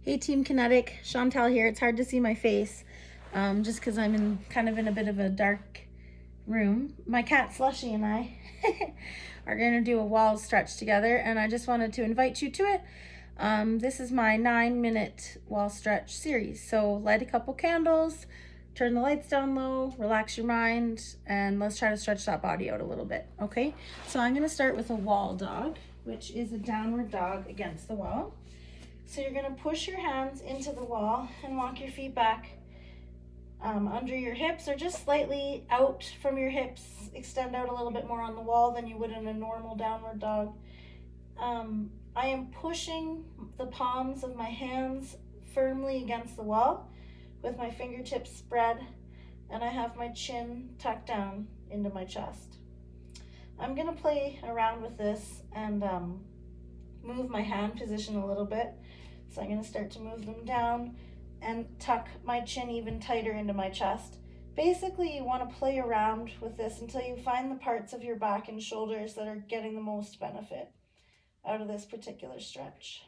Hey Team Kinetic, Chantelle here. It's hard to see my face just because I'm in kind of in a bit of a dark room. My cat Slushy and I are going to do a wall stretch together, and I just wanted to invite you to it. This is my 9-minute wall stretch series. So light a couple candles, turn the lights down low, relax your mind, and let's try to stretch that body out a little bit, okay? So I'm going to start with a wall dog, which is a downward dog against the wall. So you're going to push your hands into the wall and walk your feet back under your hips, or just slightly out from your hips. Extend out a little bit more on the wall than you would in a normal downward dog. I am pushing the palms of my hands firmly against the wall with my fingertips spread, and I have my chin tucked down into my chest. I'm going to play around with this and move my hand position a little bit. So I'm going to start to move them down and tuck my chin even tighter into my chest. Basically, you want to play around with this until you find the parts of your back and shoulders that are getting the most benefit out of this particular stretch.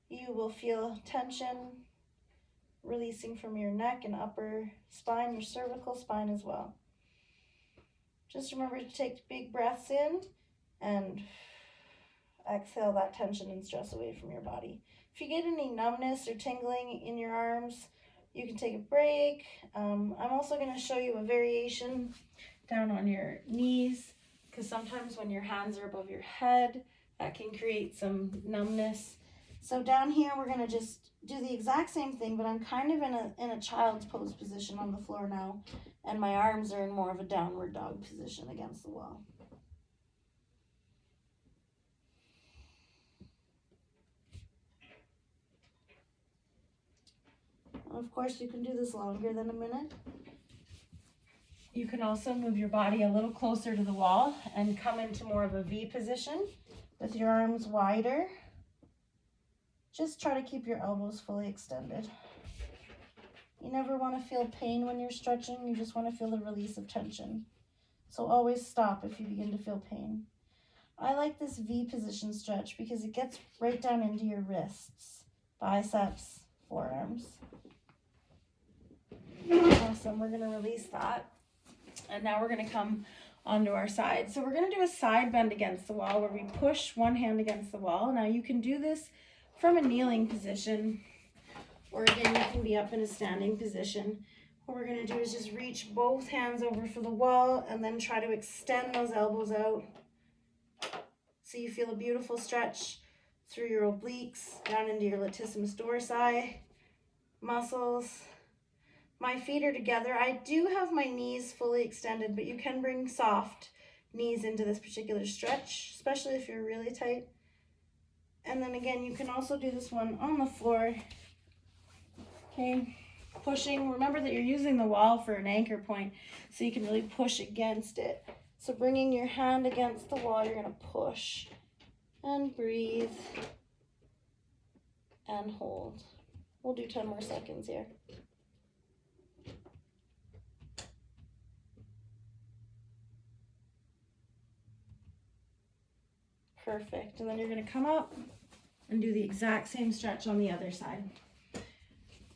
You will feel tension releasing from your neck and upper spine, your cervical spine as well. Just remember to take big breaths in and exhale that tension and stress away from your body. If you get any numbness or tingling in your arms, you can take a break. I'm also going to show you a variation down on your knees, because sometimes when your hands are above your head, that can create some numbness. So down here, we're going to just do the exact same thing, but I'm kind of in a child's pose position on the floor now, and my arms are in more of a downward dog position against the wall. Of course, you can do this longer than a minute. You can also move your body a little closer to the wall and come into more of a V position with your arms wider. Just try to keep your elbows fully extended. You never want to feel pain when you're stretching. You just want to feel the release of tension. So always stop if you begin to feel pain. I like this V position stretch because it gets right down into your wrists, biceps, forearms. Awesome, we're gonna release that. And now we're gonna come onto our side. So we're gonna do a side bend against the wall where we push one hand against the wall. Now you can do this from a kneeling position, or again, you can be up in a standing position. What we're gonna do is just reach both hands over for the wall and then try to extend those elbows out. So you feel a beautiful stretch through your obliques, down into your latissimus dorsi muscles. My feet are together. I do have my knees fully extended, but you can bring soft knees into this particular stretch, especially if you're really tight. And then again, you can also do this one on the floor. Okay, pushing. Remember that you're using the wall for an anchor point, so you can really push against it. So bringing your hand against the wall, you're going to push and breathe and hold. We'll do 10 more seconds here. Perfect. And then you're going to come up and do the exact same stretch on the other side.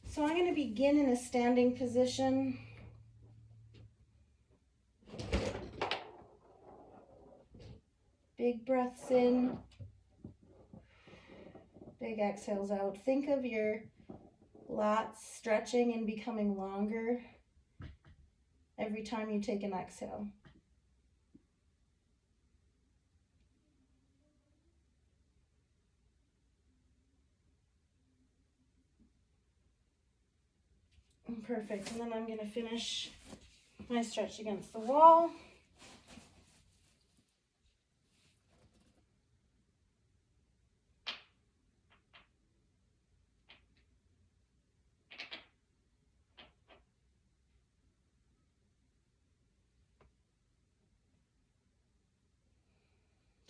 So I'm going to begin in a standing position. Big breaths in. Big exhales out. Think of your lats stretching and becoming longer every time you take an exhale. Perfect. And then I'm going to finish my stretch against the wall.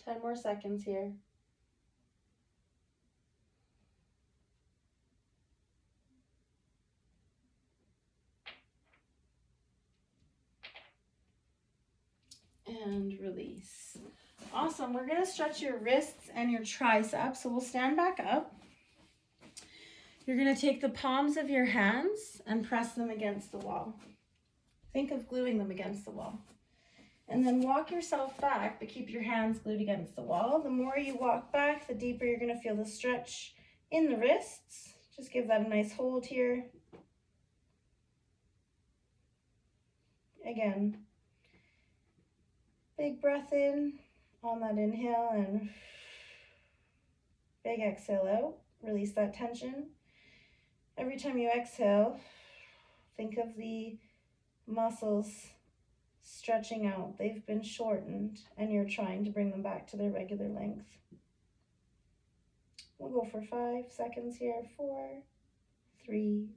Ten more seconds here. And release. Awesome. We're going to stretch your wrists and your triceps. So we'll stand back up. You're gonna take the palms of your hands and press them against the wall. Think of gluing them against the wall. And then walk yourself back, but keep your hands glued against the wall. The more you walk back, the deeper you're gonna feel the stretch in the wrists. Just give that a nice hold here. Again, big breath in on that inhale and big exhale out. Release that tension. Every time you exhale, think of the muscles stretching out. They've been shortened and you're trying to bring them back to their regular length. We'll go for 5 seconds here. 4, 3,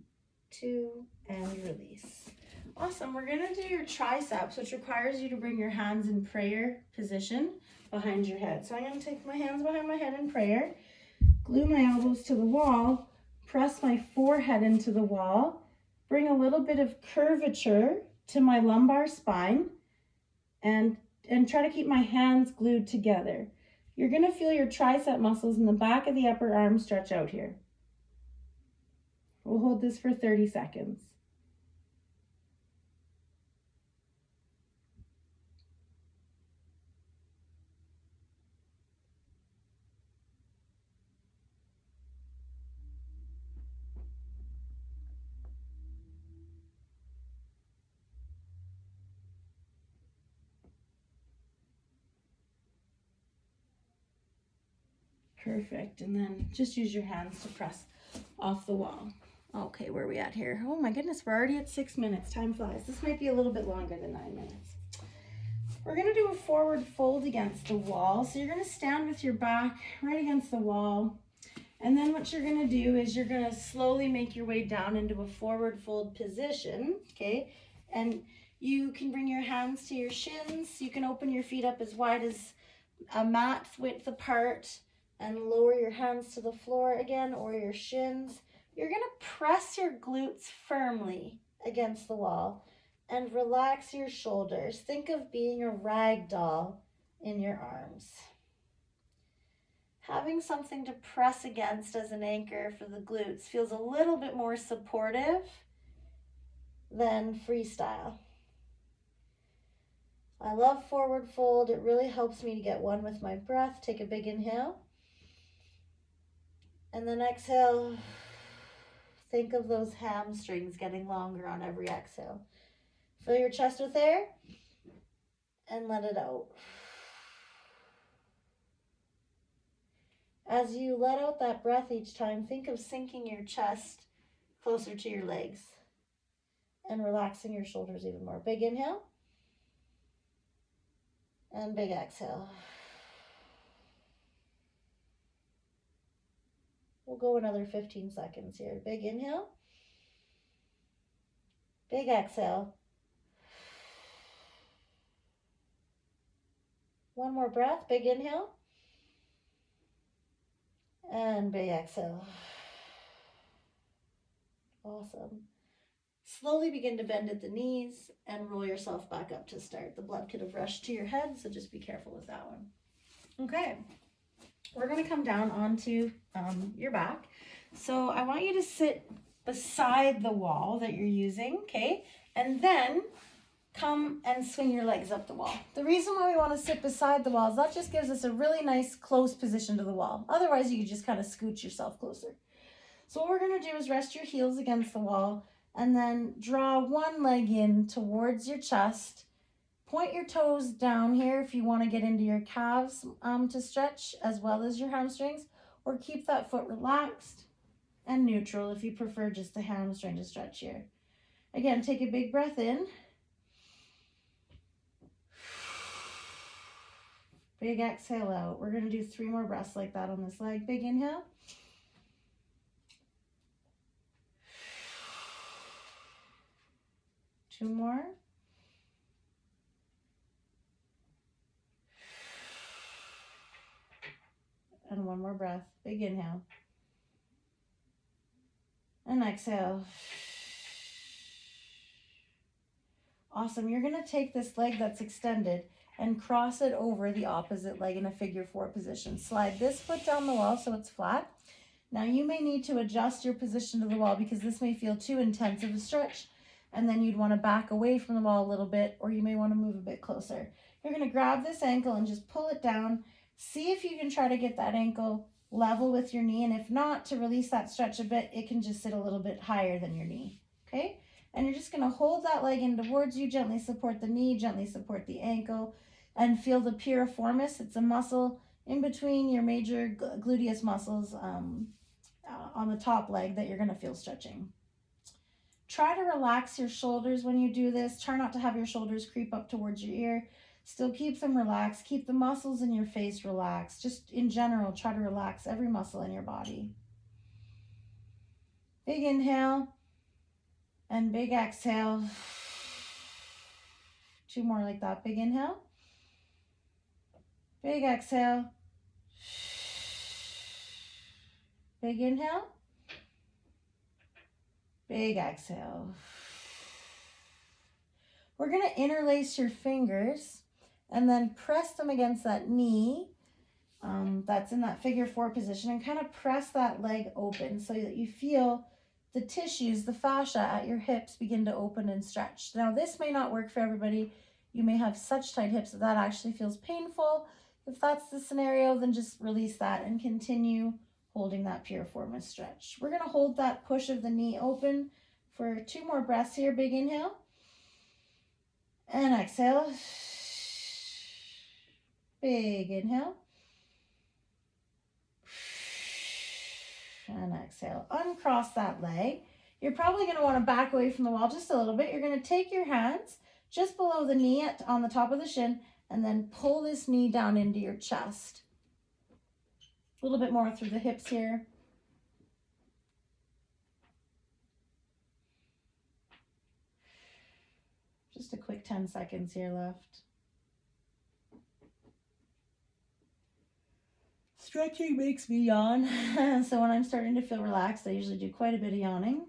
2, and release. Awesome. We're going to do your triceps, which requires you to bring your hands in prayer position behind your head. So I'm going to take my hands behind my head in prayer, glue my elbows to the wall, press my forehead into the wall, bring a little bit of curvature to my lumbar spine, and try to keep my hands glued together. You're going to feel your tricep muscles in the back of the upper arm stretch out here. We'll hold this for 30 seconds. Perfect. And then just use your hands to press off the wall. Okay, where are we at here? Oh my goodness, we're already at 6 minutes. Time flies. This might be a little bit longer than 9 minutes. We're going to do a forward fold against the wall. So you're going to stand with your back right against the wall. And then what you're going to do is you're going to slowly make your way down into a forward fold position, okay? And you can bring your hands to your shins. You can open your feet up as wide as a mat width apart and lower your hands to the floor again, or your shins. You're going to press your glutes firmly against the wall and relax your shoulders. Think of being a rag doll in your arms. Having something to press against as an anchor for the glutes feels a little bit more supportive than freestyle. I love forward fold. It really helps me to get one with my breath. Take a big inhale. And then exhale. Think of those hamstrings getting longer on every exhale. Fill your chest with air and let it out. As you let out that breath each time, think of sinking your chest closer to your legs and relaxing your shoulders even more. Big inhale and big exhale. We'll go another 15 seconds here. Big inhale, big exhale. One more breath, big inhale, and big exhale. Awesome. Slowly begin to bend at the knees and roll yourself back up to start. The blood could have rushed to your head, so just be careful with that one. Okay, we're going to come down onto your back. So I want you to sit beside the wall that you're using, okay? And then come and swing your legs up the wall. The reason why we want to sit beside the wall is that just gives us a really nice close position to the wall. Otherwise, you could just kind of scooch yourself closer. So what we're going to do is rest your heels against the wall and then draw one leg in towards your chest. Point your toes down here if you want to get into your calves to stretch as well as your hamstrings, or keep that foot relaxed and neutral if you prefer just the hamstring to stretch here. Again, take a big breath in. Big exhale out. We're going to do 3 more breaths like that on this leg. Big inhale. Two more. And one more breath. Big inhale. And exhale. Awesome. You're going to take this leg that's extended and cross it over the opposite leg in a figure 4 position. Slide this foot down the wall so it's flat. Now you may need to adjust your position to the wall because this may feel too intense of a stretch, and then you'd want to back away from the wall a little bit, or you may want to move a bit closer. You're going to grab this ankle and just pull it down. See if you can try to get that ankle level with your knee, and if not, to release that stretch a bit, it can just sit a little bit higher than your knee, okay? And you're just going to hold that leg in towards you, gently support the knee, gently support the ankle, and feel the piriformis. It's a muscle in between your major gluteus muscles on the top leg that you're going to feel stretching. Try to relax your shoulders when you do this. Try not to have your shoulders creep up towards your ear. Still keep them relaxed. Keep the muscles in your face relaxed. Just in general, try to relax every muscle in your body. Big inhale and big exhale. 2 more like that. Big inhale. Big exhale. Big inhale. Big exhale. We're going to interlace your fingers and then press them against that knee that's in that figure 4 position, and kind of press that leg open so that you feel the tissues, the fascia at your hips begin to open and stretch. Now this may not work for everybody. You may have such tight hips that actually feels painful. If that's the scenario, then just release that and continue holding that piriformis stretch. We're going to hold that push of the knee open for 2 more breaths here. Big inhale and exhale. Big inhale and exhale. Uncross that leg. You're probably going to want to back away from the wall just a little bit. You're going to take your hands just below the knee on the top of the shin and then pull this knee down into your chest. A little bit more through the hips here. Just a quick 10 seconds here left. Stretching makes me yawn. So when I'm starting to feel relaxed, I usually do quite a bit of yawning.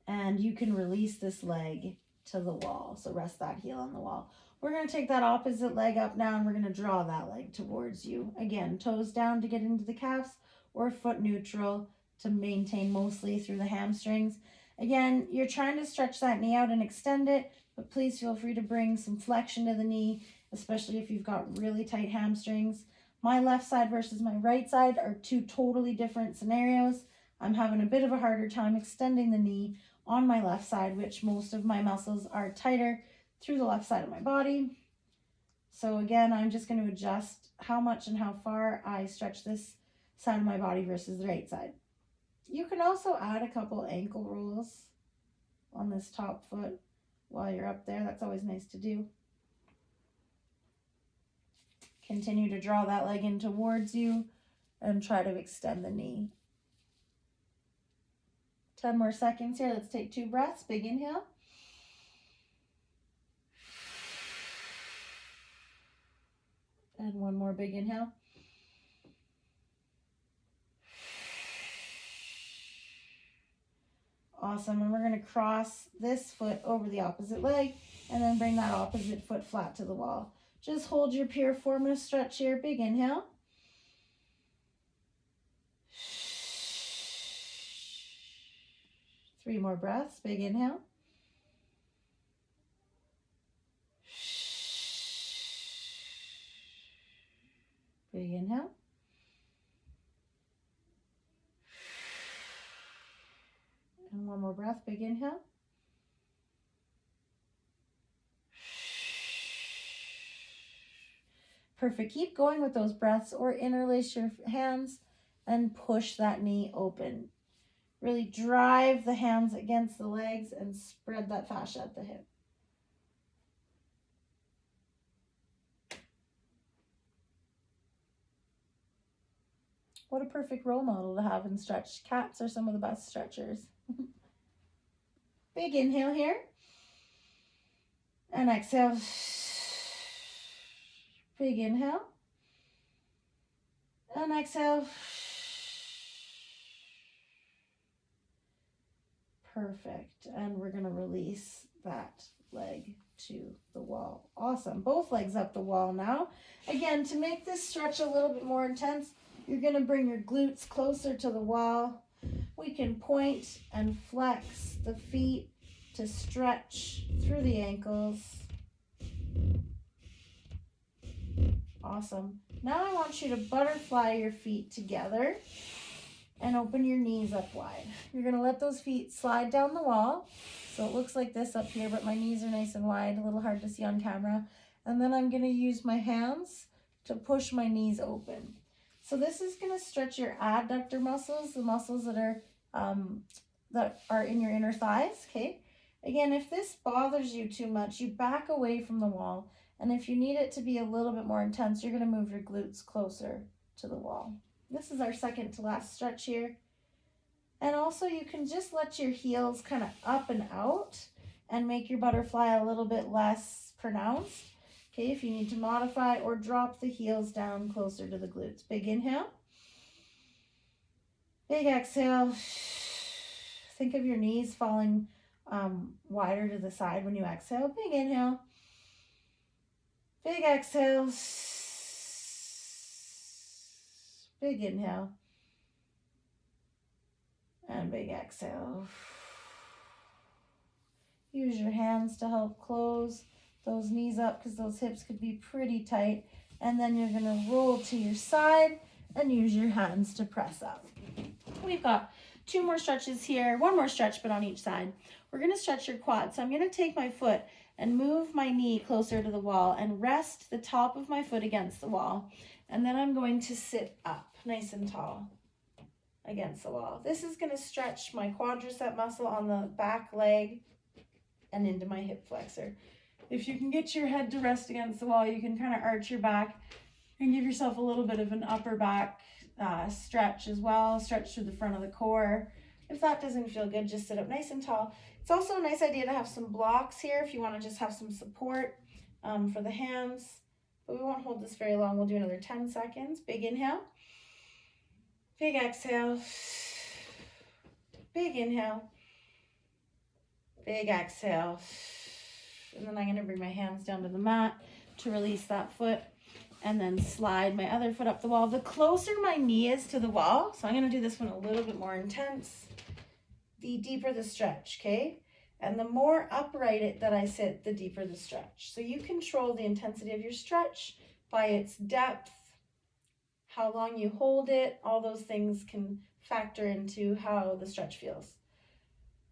And you can release this leg to the wall. So rest that heel on the wall. We're going to take that opposite leg up now, and we're going to draw that leg towards you. Again, toes down to get into the calves, or foot neutral to maintain mostly through the hamstrings. Again, you're trying to stretch that knee out and extend it, but please feel free to bring some flexion to the knee, especially if you've got really tight hamstrings. My left side versus my right side are 2 totally different scenarios. I'm having a bit of a harder time extending the knee on my left side, which most of my muscles are tighter through the left side of my body. So again, I'm just going to adjust how much and how far I stretch this side of my body versus the right side. You can also add a couple ankle rolls on this top foot while you're up there. That's always nice to do. Continue to draw that leg in towards you and try to extend the knee. 10 more seconds here. Let's take 2 breaths. Big inhale. And 1 more big inhale. Awesome. And we're going to cross this foot over the opposite leg and then bring that opposite foot flat to the wall. Just hold your piriformis stretch here. Big inhale. Three more breaths. Big inhale. Big inhale. And 1 more breath. Big inhale. Perfect. Keep going with those breaths, or interlace your hands and push that knee open. Really drive the hands against the legs and spread that fascia at the hip. What a perfect role model to have in stretch. Cats are some of the best stretchers. Big inhale here. And exhale. Big inhale. And exhale. Perfect. And we're going to release that leg to the wall. Awesome. Both legs up the wall now. Again, to make this stretch a little bit more intense, You're gonna bring your glutes closer to the wall. We can point and flex the feet to stretch through the ankles. Awesome. Now I want you to butterfly your feet together and open your knees up wide. You're gonna let those feet slide down the wall. So it looks like this up here, but my knees are nice and wide, a little hard to see on camera. And then I'm gonna use my hands to push my knees open. So this is gonna stretch your adductor muscles, the muscles that are in your inner thighs, okay? Again, if this bothers you too much, you back away from the wall. And if you need it to be a little bit more intense, you're gonna move your glutes closer to the wall. This is our second to last stretch here. And also you can just let your heels kind of up and out and make your butterfly a little bit less pronounced. Okay, if you need to modify or drop the heels down closer to the glutes. Big inhale. Big exhale. Think of your knees falling wider to the side when you exhale. Big inhale. Big exhale. Big inhale. And big exhale. Use your hands to help close those knees up because those hips could be pretty tight. And then you're gonna roll to your side and use your hands to press up. We've got 2 more stretches here, 1 more stretch, but on each side. We're gonna stretch your quad. So I'm gonna take my foot and move my knee closer to the wall and rest the top of my foot against the wall. And then I'm going to sit up nice and tall against the wall. This is going to stretch my quadricep muscle on the back leg and into my hip flexor. If you can get your head to rest against the wall, you can kind of arch your back and give yourself a little bit of an upper back stretch as well. Stretch through the front of the core. If that doesn't feel good, just sit up nice and tall. It's also a nice idea to have some blocks here if you want to just have some support for the hands. But we won't hold this very long. We'll do another 10 seconds. Big inhale. Big exhale. Big inhale. Big exhale. And then I'm going to bring my hands down to the mat to release that foot and then slide my other foot up the wall. The closer my knee is to the wall, so I'm going to do this one a little bit more intense, the deeper the stretch, okay? And the more upright that I sit, the deeper the stretch. So you control the intensity of your stretch by its depth, how long you hold it, all those things can factor into how the stretch feels.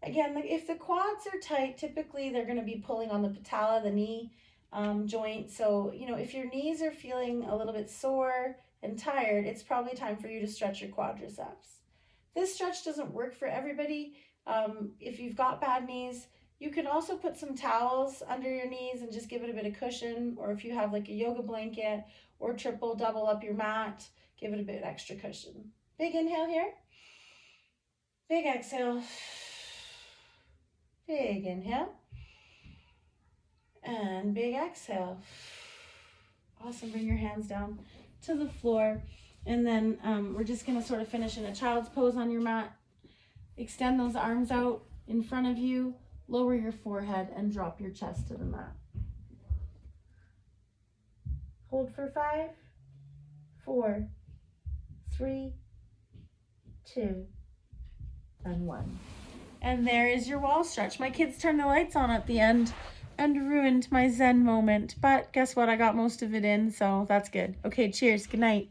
Again, if the quads are tight, typically they're going to be pulling on the patella, the knee joint. So, if your knees are feeling a little bit sore and tired, it's probably time for you to stretch your quadriceps. This stretch doesn't work for everybody. If you've got bad knees, you can also put some towels under your knees and just give it a bit of cushion, or if you have like a yoga blanket or double up your mat, give it a bit extra cushion. Big inhale here. Big exhale. Big inhale. And big exhale. Awesome. Bring your hands down to the floor. And then we're just going to sort of finish in a child's pose on your mat. Extend those arms out in front of you. Lower your forehead and drop your chest to the mat. Hold for 5, 4, 3, 2, and 1. And there is your wall stretch. My kids turned the lights on at the end and ruined my Zen moment. But guess what? I got most of it in, so that's good. Okay, cheers. Good night.